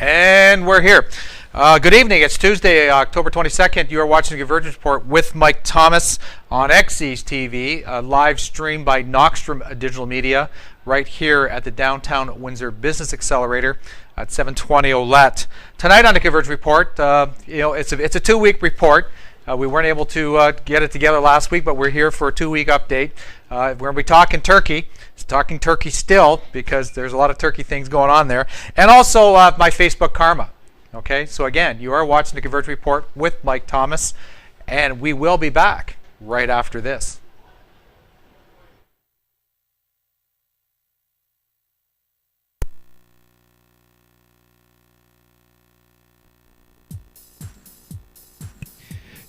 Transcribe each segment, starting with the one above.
And we're here. Good evening. It's Tuesday, October 22nd. You are watching the Convergence Report with Mike Thomas on XE's TV, live stream by Knoxstrom Digital Media, right here at the Downtown Windsor Business Accelerator at 720 Ouellette. Tonight on the Convergence Report, it's a 2-week report. We weren't able to get it together last week, but we're here for a 2-week update. We're going to be talking turkey. Talking turkey still, because there's a lot of turkey things going on there. And also my Facebook karma. Okay, so again, you are watching the Convergence Report with Mike Thomas, and we will be back right after this.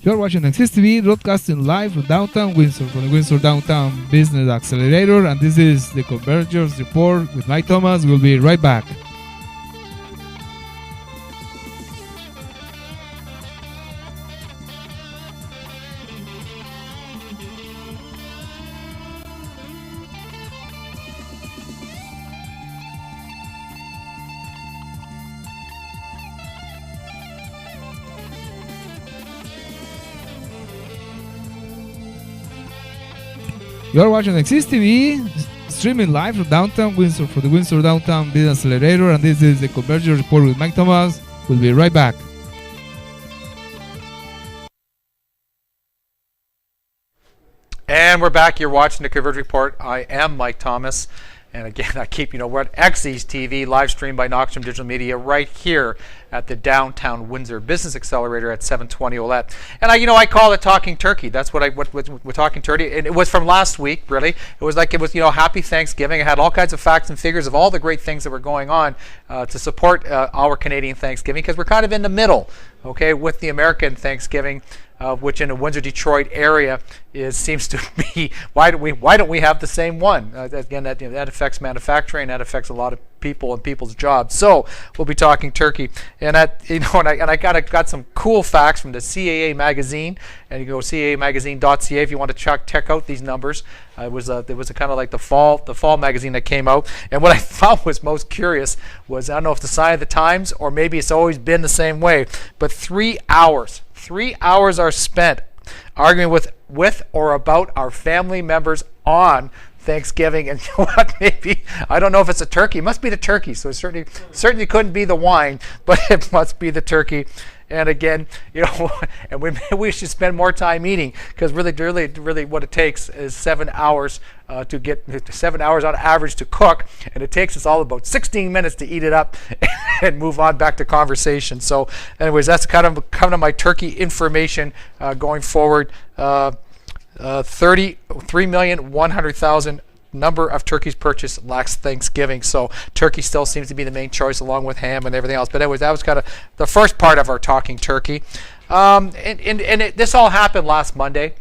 You're watching XTV, broadcasting live from downtown Windsor, from the Windsor Downtown Business Accelerator, and this is the Convergence Report with Mike Thomas. We'll be right back. You're watching XTV, streaming live from downtown Windsor for the Windsor Downtown Business Accelerator, and this is the Convergence Report with Mike Thomas. We'll be right back. And we're back. You're watching the Convergence Report. I am Mike Thomas. And again, we're at XE's TV, live streamed by Knoxstrom Digital Media, right here at the Downtown Windsor Business Accelerator at 720 Ouellette. And I call it Talking Turkey. That's what we're Talking Turkey. And it was from last week, really. It was Happy Thanksgiving. I had all kinds of facts and figures of all the great things that were going on to support our Canadian Thanksgiving, because we're kind of in the middle, okay, with the American Thanksgiving. Which in the Windsor-Detroit area seems to be, why don't we have the same one? Again, that affects manufacturing, that affects a lot of people and people's jobs. So we'll be talking turkey, and I got some cool facts from the CAA magazine, and you can go caamagazine.ca if you want to check out these numbers. It was kind of like the fall magazine that came out, and what I thought was most curious was, I don't know if the sign of the times or maybe it's always been the same way, but 3 hours. 3 hours are spent arguing with or about our family members on Thanksgiving. And you know what? Maybe, I don't know if it's a turkey. It must be the turkey. So it certainly couldn't be the wine, but it must be the turkey. And again, and we should spend more time eating, because really what it takes is 7 hours to get 7 hours on average to cook, and it takes us all about 16 minutes to eat it up and move on back to conversation. So anyways, that's kind of my turkey information going forward. 33,100,000 number of turkeys purchased last Thanksgiving. So turkey still seems to be the main choice, along with ham and everything else. But anyways, that was kind of the first part of our Talking Turkey. This all happened last Monday,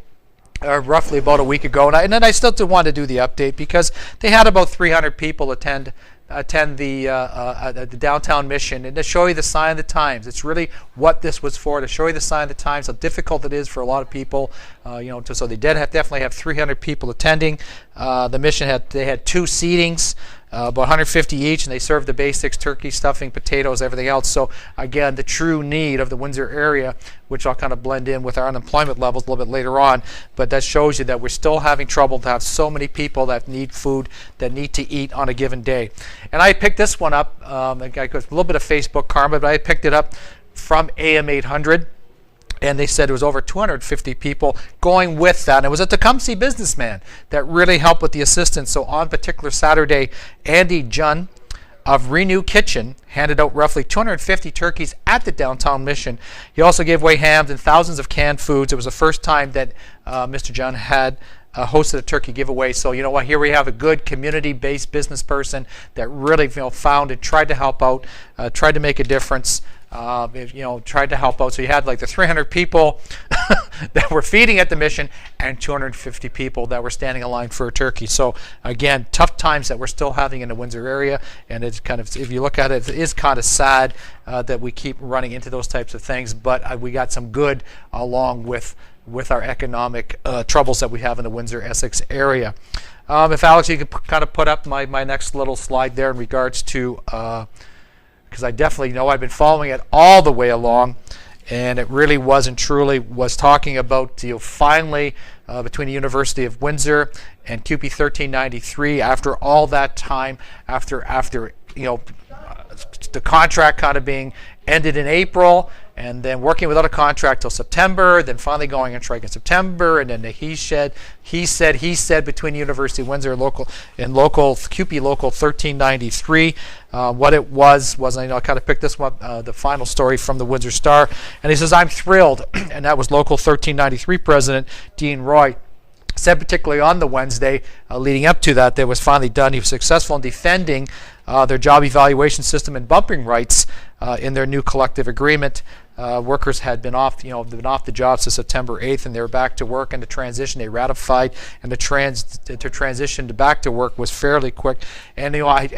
roughly about a week ago. And then I still want to do the update, because they had about 300 people attend the downtown mission, and to show you the sign of the times. It's really what this was for, to show you the sign of the times, how difficult it is for a lot of people. So they definitely have 300 people attending. The mission had 2 seatings, about 150 each, and they served the basics: turkey, stuffing, potatoes, everything else. So again, the true need of the Windsor area, which I'll kind of blend in with our unemployment levels a little bit later on, but that shows you that we're still having trouble to have so many people that need food, that need to eat on a given day. And I picked this one up, a little bit of Facebook karma, but I picked it up from AM 800. And they said it was over 250 people going with that. And it was a Tecumseh businessman that really helped with the assistance. So on particular Saturday, Andy Junn of Renew Kitchen handed out roughly 250 turkeys at the downtown mission. He also gave away hams and thousands of canned foods. It was the first time that Mr. Junn had hosted a turkey giveaway. So you know what? Here we have a good community-based business person that really found and tried to help out, tried to make a difference. Tried to help out. So you had like the 300 people that were feeding at the mission, and 250 people that were standing in line for a turkey. So again, tough times that we're still having in the Windsor area, and it's kind of, if you look at it, it is kind of sad that we keep running into those types of things. But we got some good along with our economic troubles that we have in the Windsor-Essex area. If Alex, you could kind of put up my next little slide there in regards to because I definitely know I've been following it all the way along, and it really was talking about finally between the University of Windsor and CUPE 1393, after all that time, after the contract kind of being ended in April, and then working without a contract till September, then finally going on strike in September, and then the he said between University of Windsor and local CUPE Local 1393. What it was I kind of picked this one, the final story from the Windsor Star, and he says, "I'm thrilled," and that was Local 1393 President Dean Roy said, particularly on the Wednesday leading up to that was finally done. He was successful in defending their job evaluation system and bumping rights in their new collective agreement. Workers had been off the job since September 8th, and they were back to work. And the transition they ratified, and the transition to back to work was fairly quick. And honestly,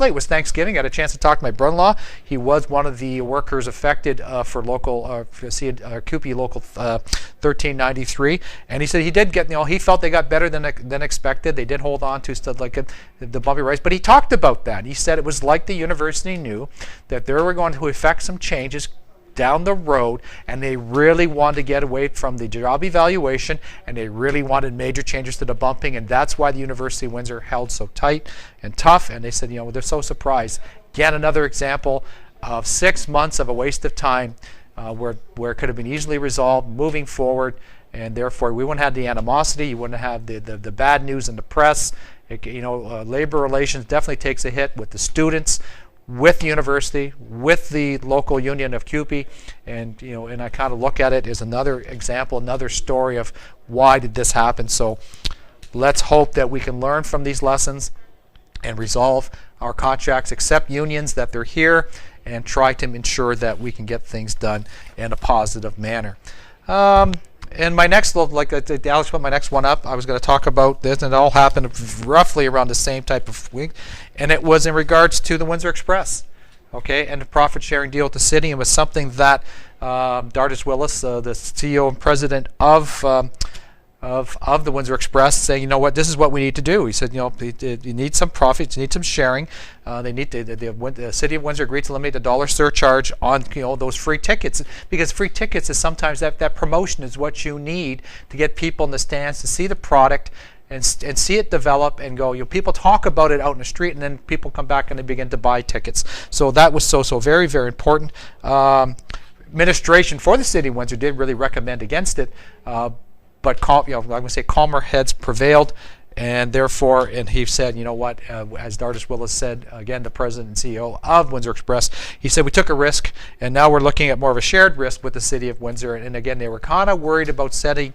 it was Thanksgiving. I had a chance to talk to my brother-in-law. He was one of the workers affected for local CUPE Local 1393, and he said he did get he felt they got better than expected. They did hold on to stuff like the bumpy rights, but he talked about that. He said it was like the university knew that they were going to affect some changes down the road, and they really wanted to get away from the job evaluation, and they really wanted major changes to the bumping, and that's why the University of Windsor held so tight and tough. And they said, they're so surprised. Again, another example of 6 months of a waste of time where it could have been easily resolved moving forward, and therefore we wouldn't have the animosity, you wouldn't have the bad news in the press. Labor relations definitely takes a hit with the students, with the university, with the local union of CUPE, and I kind of look at it as another example, another story of why did this happen. So let's hope that we can learn from these lessons and resolve our contracts, accept unions that they're here, and try to ensure that we can get things done in a positive manner. And my next, Alex put my next one up, I was going to talk about this, and it all happened roughly around the same type of week, and it was in regards to the Windsor Express, and the profit-sharing deal with the city. It was something that Dardis Willis, the CEO and president of the Windsor Express, saying, this is what we need to do. He said, you need some profits, you need some sharing. The city of Windsor agreed to eliminate the dollar surcharge on those free tickets, because free tickets is sometimes that promotion is what you need to get people in the stands to see the product and see it develop and go. People talk about it out in the street, and then people come back and they begin to buy tickets. So that was so very, very important. Administration for the city of Windsor did really recommend against it. But I'm going to say calmer heads prevailed, and therefore, and he said, as Dardis Willis said, again, the president and CEO of Windsor Express, he said, we took a risk, and now we're looking at more of a shared risk with the city of Windsor. And again, they were kind of worried about setting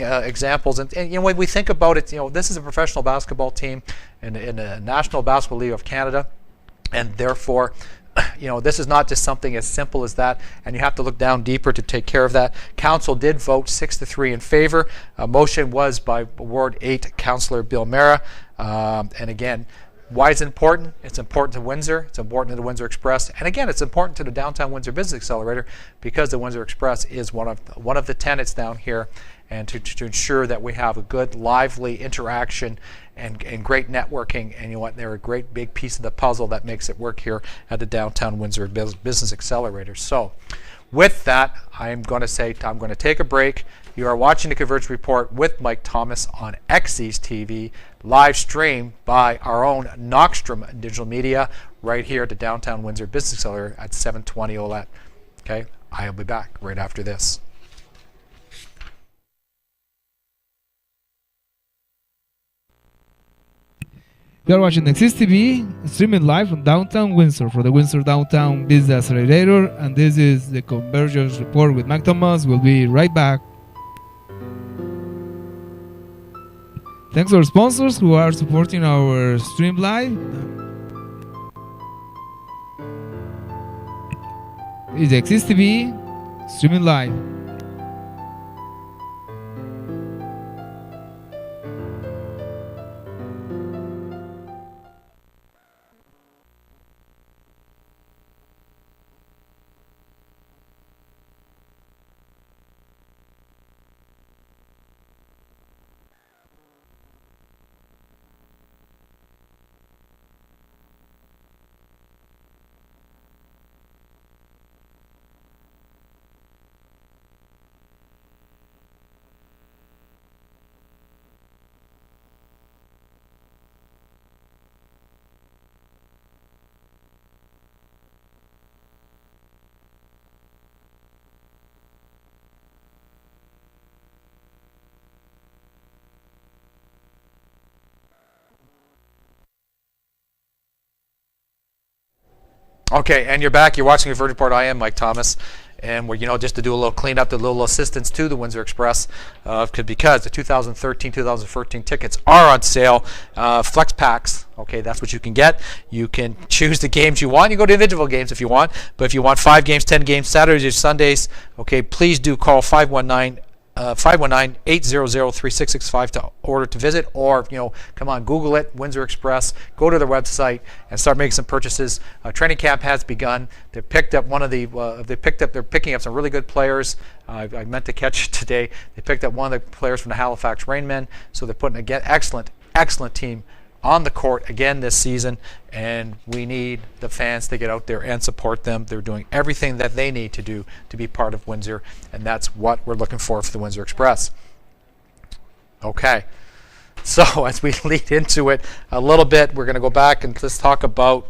examples. And when we think about it, this is a professional basketball team in the National Basketball League of Canada, and therefore, this is not just something as simple as that, and you have to look down deeper to take care of that. Council did vote 6-3 in favor. Motion was by Ward 8 Councillor Bill Mara. And again, why is it important? It's important to Windsor. It's important to the Windsor Express. And again, it's important to the Downtown Windsor Business Accelerator, because the Windsor Express is one of the tenants down here, and to ensure that we have a good, lively interaction and great networking. And they're a great big piece of the puzzle that makes it work here at the Downtown Windsor Business Accelerator. So with that, I'm going to take a break. You are watching the Convergence Report with Mike Thomas on XE's TV, live streamed by our own Knockstrom Digital Media right here at the Downtown Windsor Business Accelerator at 720 Ouellette. Okay, I'll be back right after this. You are watching Exist TV, streaming live from downtown Windsor for the Windsor Downtown Business Accelerator, and this is the Convergence Report with Mike Thomas. We'll be right back. Thanks to our sponsors who are supporting our stream live. It's Exist TV, streaming live. Okay, and you're back. You're watching Convergence Report. I am Mike Thomas, and we're just to do a little cleanup, a little assistance to the Windsor Express, because the 2013-2014 tickets are on sale. Flex packs. Okay, that's what you can get. You can choose the games you want. You go to individual games if you want, but if you want 5 games, 10 games, Saturdays or Sundays, okay, please do call 519-800-3665 to order to visit, or come on, Google it, Windsor Express, go to their website and start making some purchases. Training camp has begun. They picked up they're picking up some really good players. I meant to catch it today. They picked up one of the players from the Halifax Rainmen, so they're putting again excellent team on the court again this season, and we need the fans to get out there and support them. They're doing everything that they need to do to be part of Windsor, and that's what we're looking for the Windsor Express. Okay, so as we lead into it a little bit, we're going to go back and let's talk about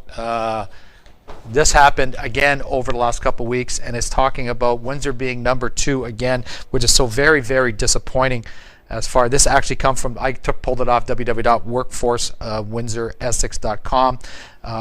this happened again over the last couple weeks, and it's talking about Windsor being number 2 again, which is so very, very disappointing. As far this actually come from, pulled it off www.workforcewindsoressex.com.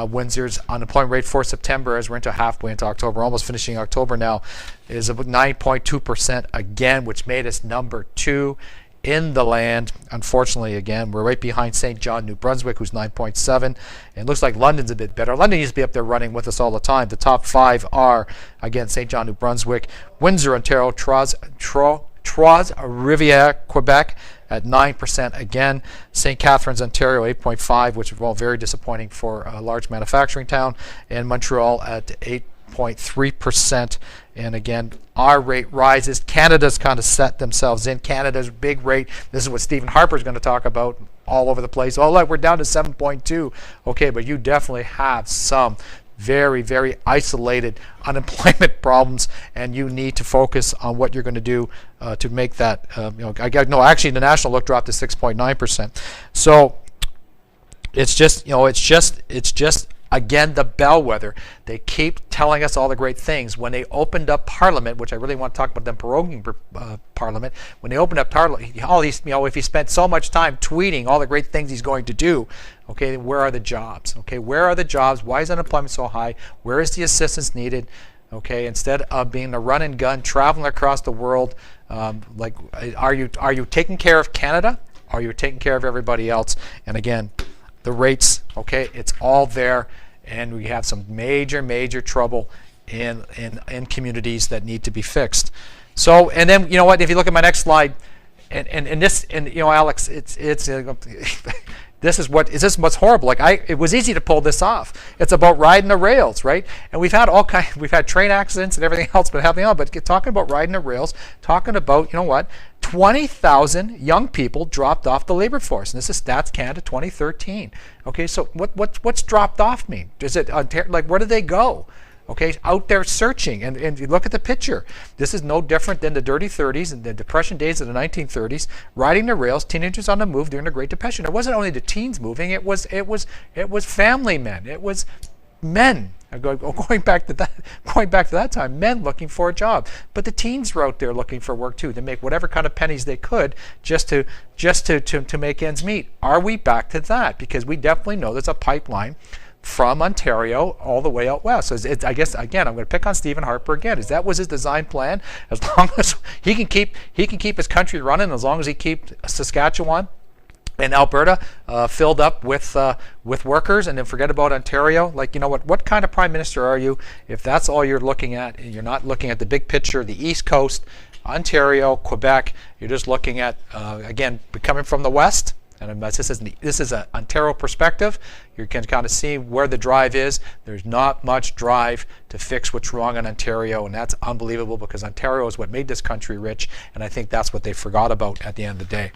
Windsor's unemployment rate for September, as we're halfway into October, almost finishing October now, is about 9.2% again, which made us number 2 in the land. Unfortunately, again, we're right behind St. John, New Brunswick, who's 9.7. And it looks like London's a bit better. London used to be up there running with us all the time. The top 5 are, again, St. John, New Brunswick, Windsor, Ontario, Trois-Rivières, Quebec at 9% again. St. Catharines, Ontario, 8.5, which is very disappointing for a large manufacturing town. And Montreal at 8.3%. And again, our rate rises. Canada's kind of set themselves in. Canada's big rate. This is what Stephen Harper is going to talk about all over the place. Oh, look, we're down to 7.2. Okay, but you definitely have some very, very isolated unemployment problems, and you need to focus on what you're going to do to make that. Actually, the national look dropped to 6.9%. So it's just again the bellwether. They keep telling us all the great things. When they opened up Parliament, which I really want to talk about them proroguing Parliament, when they opened up Parliament, all these, if he spent so much time tweeting all the great things he's going to do, okay, where are the jobs? Okay, where are the jobs? Why is unemployment so high? Where is the assistance needed? Okay, instead of being a run and gun, traveling across the world, are you taking care of Canada? Are you taking care of everybody else? And again, the rates, okay, it's all there, and we have some major trouble in communities that need to be fixed. So, and then if you look at my next slide, and this, Alex, it's this is what's horrible. It was easy to pull this off. It's about riding the rails, right? And we've had we've had train accidents and everything else been happening on, but talking about riding the rails, talking about 20,000 young people dropped off the labor force, and this is Stats Canada 2013. Okay, so what's dropped off mean? Is it where do they go? Okay, out there searching, and you look at the picture. This is no different than the dirty 30s and the Depression days of the 1930s. Riding the rails, teenagers on the move during the Great Depression. It wasn't only the teens moving; it was family men. It was men. Going back to that time, men looking for a job. But the teens were out there looking for work too, to make whatever kind of pennies they could just to make ends meet. Are we back to that? Because we definitely know there's a pipeline from Ontario all the way out west. So I guess again, I'm going to pick on Stephen Harper again. Was his design plan? As long as he can keep his country running, as long as he keeps Saskatchewan and Alberta filled up with workers, and then forget about Ontario. What kind of prime minister are you if that's all you're looking at, and you're not looking at the big picture, the East Coast, Ontario, Quebec? You're just looking at again, coming from the west. And this is an Ontario perspective. You can kind of see where the drive is. There's not much drive to fix what's wrong in Ontario, and that's unbelievable, because Ontario is what made this country rich, and I think that's what they forgot about at the end of the day.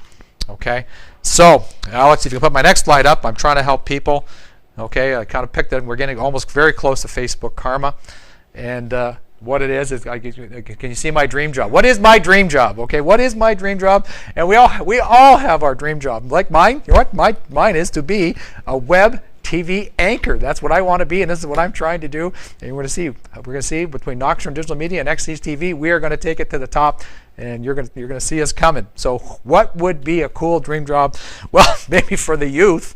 Okay, so Alex, if you put my next slide up, I'm trying to help people. Okay, I kind of picked it. We're getting almost very close to Facebook karma, and what it is can you see my dream job? What is my dream job? Okay, what is my dream job? And we all have our dream job. Like mine, mine is to be a web TV anchor. That's what I want to be, and this is what I'm trying to do. And we're going to see between Knockstrom Digital Media and XC's TV, we are going to take it to the top, and you're going to see us coming. So what would be a cool dream job? Well, maybe for the youth,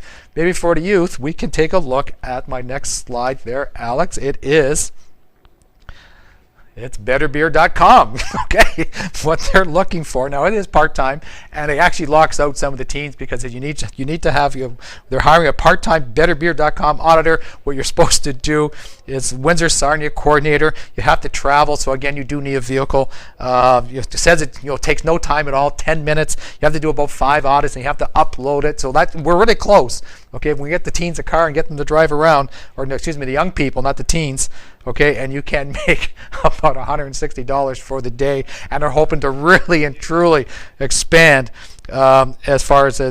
we can take a look at my next slide there, Alex. It's betterbeer.com, okay, what they're looking for. Now, it is part-time, and it actually locks out some of the teens because you need to have, they're hiring a part-time betterbeer.com auditor. What you're supposed to do is Windsor Sarnia coordinator. You have to travel, so again, you do need a vehicle. It says it takes no time at all, 10 minutes. You have to do about 5 audits, and you have to upload it. So we're really close. Okay, when we get the teens a car and get them to drive around, or no, excuse me, the young people, not the teens, okay, and you can make about $160 for the day, and are hoping to really and truly expand as far as, so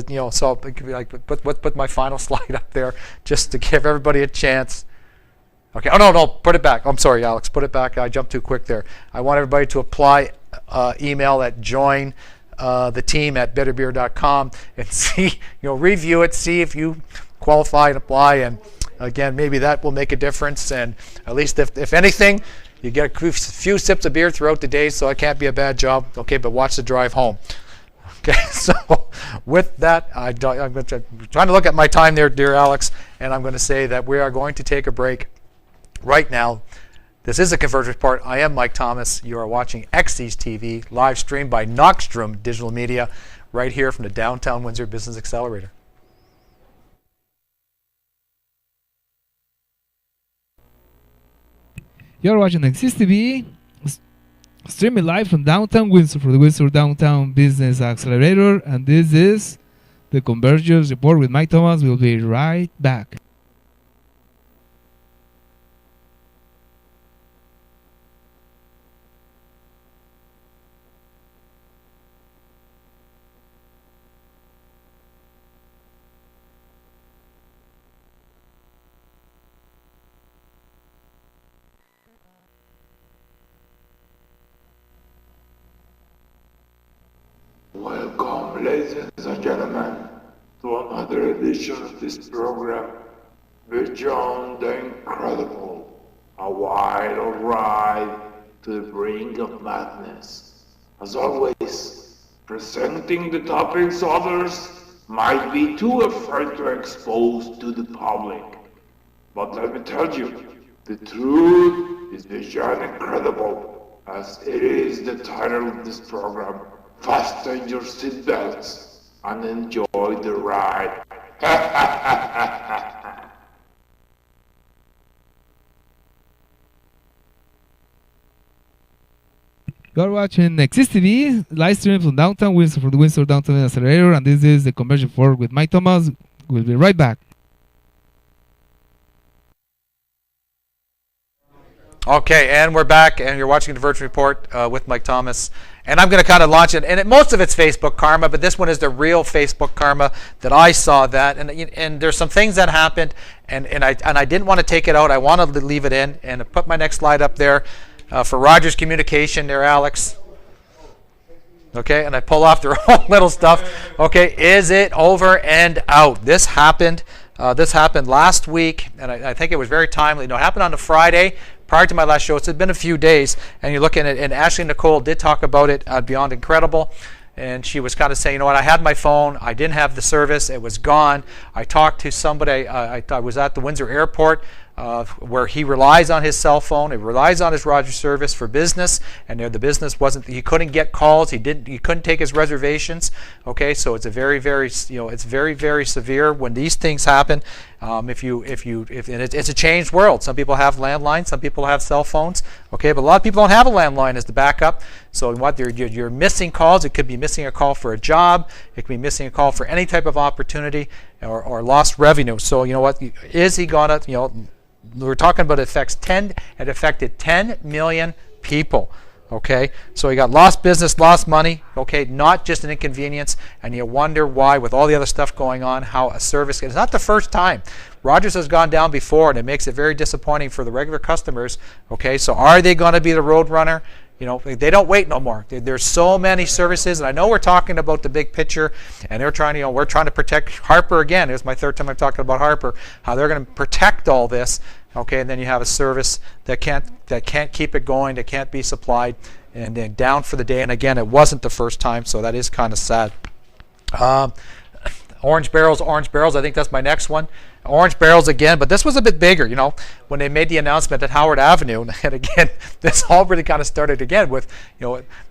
it could be like, put my final slide up there just to give everybody a chance. Okay, oh no, put it back. I'm sorry, Alex, put it back. I jumped too quick there. I want everybody to apply email at join the team at betterbeer.com and see, review it, see if you qualify and apply, and again, maybe that will make a difference. And at least if anything, you get a few sips of beer throughout the day, so it can't be a bad job. Okay, but watch the drive home. Okay, so with that, I'm trying to look at my time there, dear Alex, and I'm going to say that we are going to take a break right now. This is a Convergence Report. I am Mike Thomas. You are watching XC's TV, live streamed by Knockstrom Digital Media, right here from the Downtown Windsor Business Accelerator. You're watching XC's TV, streaming live from downtown Windsor for the Windsor Downtown Business Accelerator, and this is the Convergence Report with Mike Thomas. We'll be right back. Welcome, ladies and gentlemen, to another edition of this program, Beyond the Incredible, a wild ride to the brink of madness. As always, presenting the topics others might be too afraid to expose to the public. But let me tell you, the truth is beyond incredible, as it is the title of this program. Fasten your seatbelts and enjoy the ride. You're watching XC's TV, live stream from downtown Windsor for the Windsor Downtown Business Accelerator, and this is the Convergence Report with Mike Thomas. We'll be right back. Okay, and we're back, and you're watching the Convergence Report with Mike Thomas. And I'm going to kind of launch it, and most of it's Facebook karma, but this one is the real Facebook karma that I saw that, and there's some things that happened, and I didn't want to take it out. I wanted to leave it in, and I put my next slide up there for Rogers Communication there, Alex. Okay, and I pull off their own little stuff. Okay, is it over and out? This happened last week, and I think it was very timely. It happened on a Friday. Prior to my last show, it's been a few days, and you're looking at, and Ashley Nicole did talk about it beyond incredible, and she was kind of saying, I had my phone, I didn't have the service, it was gone. I talked to somebody, I was at the Windsor Airport, where he relies on his cell phone, he relies on his Rogers service for business, and the business wasn't, he couldn't get calls, he couldn't take his reservations. Okay, so it's a very, very, it's very, very severe when these things happen. And it's a changed world. Some people have landlines, some people have cell phones. Okay, but a lot of people don't have a landline as the backup. So you're missing calls. It could be missing a call for a job. It could be missing a call for any type of opportunity or lost revenue. So is he gonna? We're talking about it affected 10 million people. Okay, so you got lost business, lost money. Okay, not just an inconvenience, and you wonder why, with all the other stuff going on, how a service. It's not the first time. Rogers has gone down before, and it makes it very disappointing for the regular customers. Okay, so are they going to be the road runner? They don't wait no more. There's so many services, and I know we're talking about the big picture, and they're trying to, we're trying to protect Harper again. It was my third time I'm talking about Harper, how they're going to protect all this. Okay, and then you have a service that can't keep it going, that can't be supplied, and then down for the day. And again, it wasn't the first time, so that is kind of sad. Orange barrels. I think that's my next one. Orange barrels again, but this was a bit bigger, when they made the announcement at Howard Avenue. And again, this all really kind of started again with,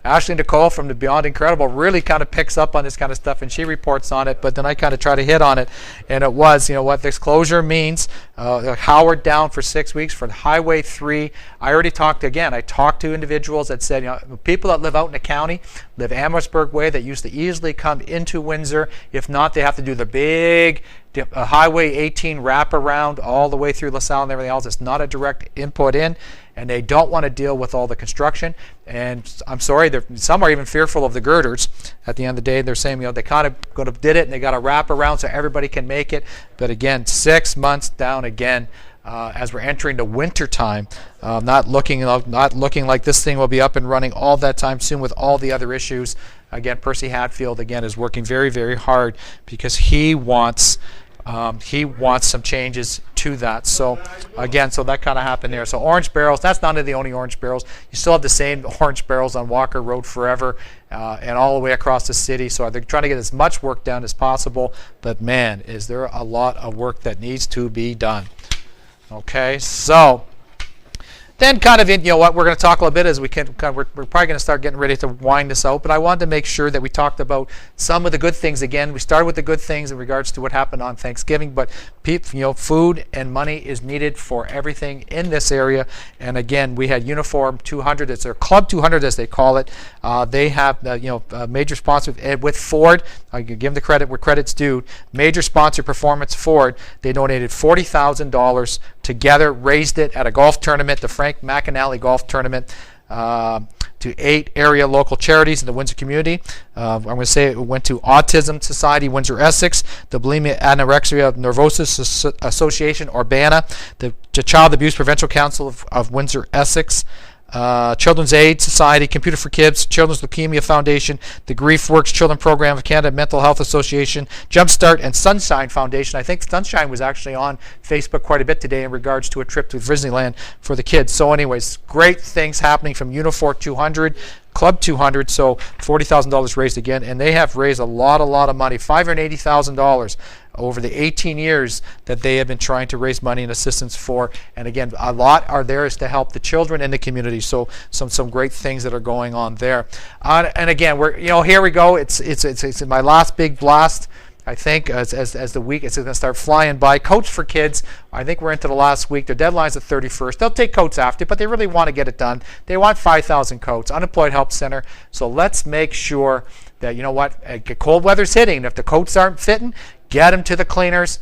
Ashley Nicole from the Beyond Incredible really kind of picks up on this kind of stuff, and she reports on it, but then I kind of try to hit on it. And it was, what this closure means, Howard down for 6 weeks for Highway 3. I talked to individuals that said, people that live out in the county, live Amherstburg way, that used to easily come into Windsor. If not, they have to do the big Highway 18 wraparound all the way through LaSalle and everything else. It's not a direct input in, and they don't want to deal with all the construction. And I'm sorry, some are even fearful of the girders. At the end of the day, they're saying, they kind of did it, and they got to wrap around so everybody can make it. But again, 6 months down again. As we're entering the winter time, not looking like this thing will be up and running all that time soon with all the other issues. Again, Percy Hatfield again is working very, very hard because he wants some changes to that. So again, that kind of happened there. So orange barrels, that's not the only orange barrels. You still have the same orange barrels on Walker Road forever and all the way across the city. So they're trying to get as much work done as possible. But man, is there a lot of work that needs to be done. Okay, so then kind of what we're going to talk a little bit as we're probably going to start getting ready to wind this out, but I wanted to make sure that we talked about some of the good things again. We started with the good things in regards to what happened on Thanksgiving, but food and money is needed for everything in this area. And again, we had Uniform 200. It's their Club 200 as they call it. They have a major sponsor with Ford. I give them the credit where credit's due. Major sponsor Performance Ford. They donated $40,000 together, raised it at a golf tournament, the Frank McAnally Golf Tournament, to 8 area local charities in the Windsor community. I'm going to say it went to Autism Society Windsor Essex, the Bulimia Anorexia Nervosa Association Urbana, the Child Abuse Prevention Council of Windsor Essex, Children's Aid Society, Computer for Kids, Children's Leukemia Foundation, the Grief Works Children Program of Canada, Mental Health Association, Jumpstart, and Sunshine Foundation. I think Sunshine was actually on Facebook quite a bit today in regards to a trip to Disneyland for the kids. So anyways, great things happening from Unifor 200, Club 200, so $40,000 raised again, and they have raised a lot of money, $580,000 over the 18 years that they have been trying to raise money and assistance for. And again, a lot are there is to help the children in the community. So some great things that are going on there. And again, we're here we go. It's my last big blast. I think as the week is going to start flying by. Coats for Kids, I think we're into the last week. Their deadline's the 31st. They'll take coats after, but they really want to get it done. They want 5,000 coats. Unemployed Help Center. So let's make sure that, cold weather's hitting. And if the coats aren't fitting, get them to the cleaners.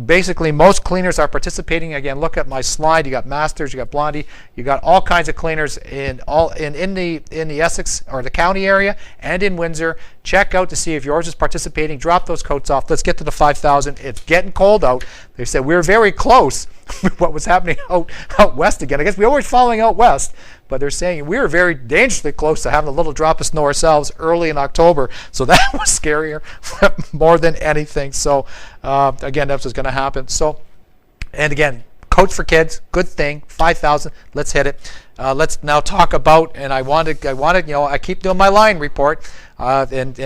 Basically, most cleaners are participating. Again, look at my slide. You got Masters, you got Blondie, you got all kinds of cleaners in the Essex or the county area and in Windsor. Check out to see if yours is participating. Drop those coats off. Let's get to the 5,000. It's getting cold out. They said we're very close with what was happening out west again. I guess we're always following out west, but they're saying we were very dangerously close to having a little drop of snow ourselves early in October. So that was scarier more than anything. So again, that's what's going to happen. So, and again, Coats for Kids, good thing, 5,000. Let's hit it. Let's now talk about, and I wanted, I keep doing my line report, and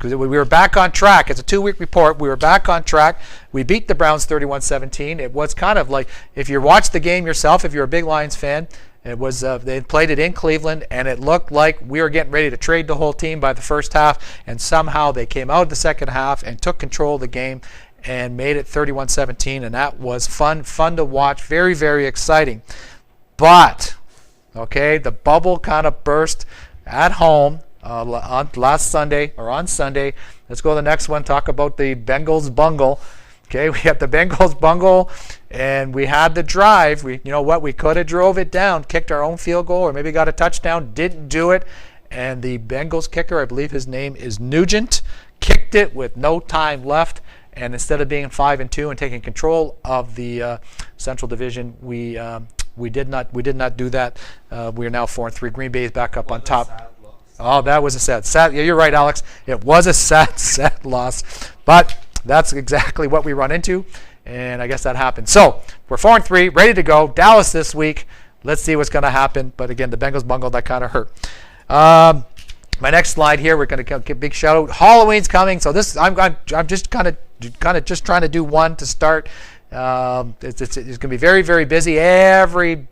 we were back on track. It's a 2-week report. We were back on track. We beat the Browns 31-17. It was kind of like, if you watched the game yourself, if you're a big Lions fan, it was they played it in Cleveland, and it looked like we were getting ready to trade the whole team by the first half, and somehow they came out of the second half and took control of the game and made it 31-17, and that was fun to watch, very, very exciting. But, okay, the bubble kind of burst at home on Sunday. Let's go to the next one, talk about the Bengals bungle. Okay, we had the Bengals bungle, and we had the drive. We could have drove it down, kicked our own field goal, or maybe got a touchdown, didn't do it. And the Bengals kicker, I believe his name is Nugent, kicked it with no time left. And instead of being 5-2 and taking control of the Central Division, we We did not do that. We are now 4-3. Green Bay is back up on top. Oh, that was a sad. Yeah, you're right, Alex. It was a sad loss, but that's exactly what we run into, and I guess that happened. So we're 4-3, ready to go. Dallas this week. Let's see what's going to happen. But again, the Bengals bungled. That kind of hurt. My next slide here, we're going to give a big shout out. Halloween's coming, so this I'm just kind of just trying to do one to start. It's going to be very, very busy. Every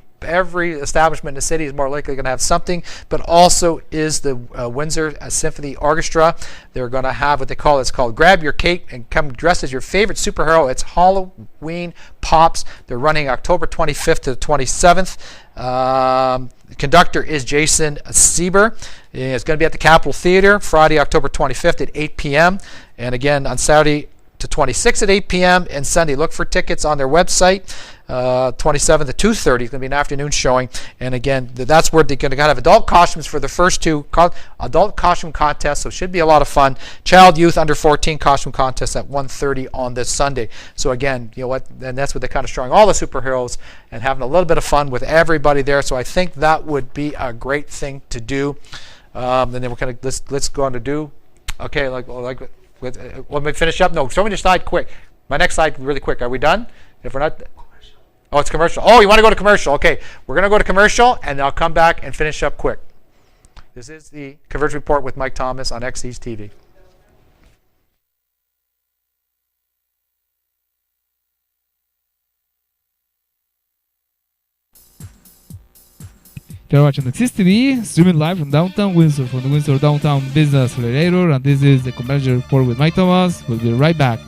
establishment in the city is more likely going to have something, but also is the Windsor Symphony Orchestra. They're going to have what they call it's called Grab Your Cape and come dressed as your favorite superhero. It's Halloween Pops. They're running October 25th to the 27th. Conductor is Jason Sieber. It's going to be at the Capitol Theater Friday, October 25th at 8 p.m. And again on Saturday to 26th at 8 p.m. and Sunday. Look for tickets on their website. 27th at 2:30 is going to be an afternoon showing. And again, that's where they're going to have adult costumes for the first two adult costume contests. So it should be a lot of fun. Child, youth, under 14 costume contest at 1:30 on this Sunday. So again, you know what? And that's what they're kind of showing all the superheroes and having a little bit of fun with everybody there. So I think that would be a great thing to do. And then we're kind of let's go on to do. Okay, let me finish up. No, show me the slide quick. My next slide really quick. Are we done? If we're not. Oh, it's commercial. Oh, you want to go to commercial. Okay, we're going to go to commercial, and I'll come back and finish up quick. This is the Convergence Report with Mike Thomas on XE's TV. You're watching XE's TV, streaming live from downtown Windsor, from the Windsor Downtown Business Accelerator, and this is the Convergence Report with Mike Thomas. We'll be right back.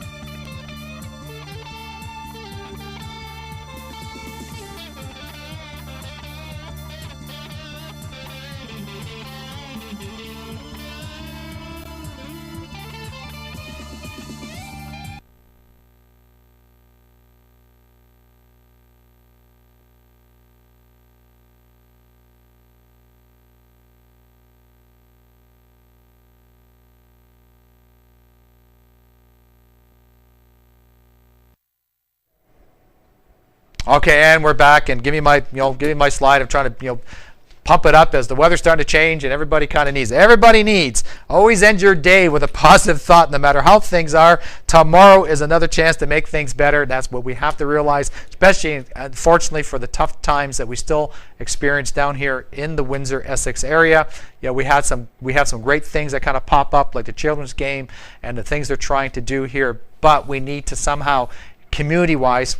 Okay, and we're back. And give me my slide. I'm trying to pump it up as the weather's starting to change, and everybody kind of needs. Everybody needs. Always end your day with a positive thought, no matter how things are. Tomorrow is another chance to make things better. That's what we have to realize, especially, unfortunately, for the tough times that we still experience down here in the Windsor, Essex area. We have some great things that kind of pop up, like the children's game and the things they're trying to do here. But we need to somehow, community-wise,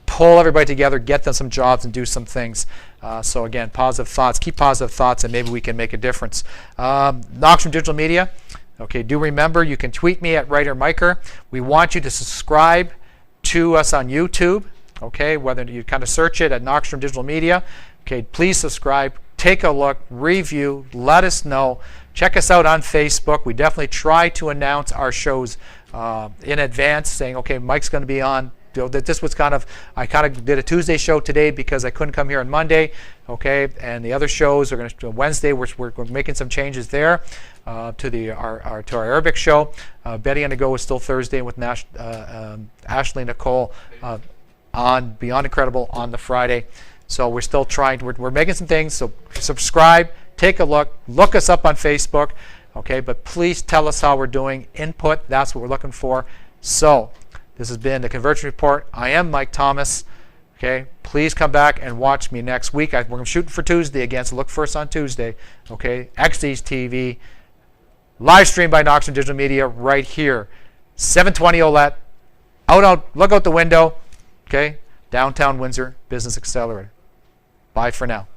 pull everybody together, get them some jobs, and do some things. So again, positive thoughts. Keep positive thoughts, and maybe we can make a difference. Knox from Digital Media. Okay, do remember you can tweet me at Writer Miker. We want you to subscribe to us on YouTube. Okay, whether you kind of search it at Knox from Digital Media. Okay, please subscribe. Take a look, review, let us know. Check us out on Facebook. We definitely try to announce our shows in advance, saying, okay, Mike's going to be on. That this was I kind of did a Tuesday show today because I couldn't come here on Monday, okay, and the other shows are going to do Wednesday, which we're making some changes there to our Arabic show. Betty on the Go is still Thursday with Ashley Nicole on Beyond Incredible on the Friday. So we're still trying. We're making some things. So subscribe, take a look us up on Facebook, okay. But please tell us how we're doing. Input. That's what we're looking for. So. This has been the Convergence Report. I am Mike Thomas. Okay, please come back and watch me next week. We're shooting for Tuesday again, so look for us on Tuesday. Okay, XE's TV, live stream by Knox and Digital Media right here, 720 Ouellette. Look out the window. Okay, downtown Windsor Business Accelerator. Bye for now.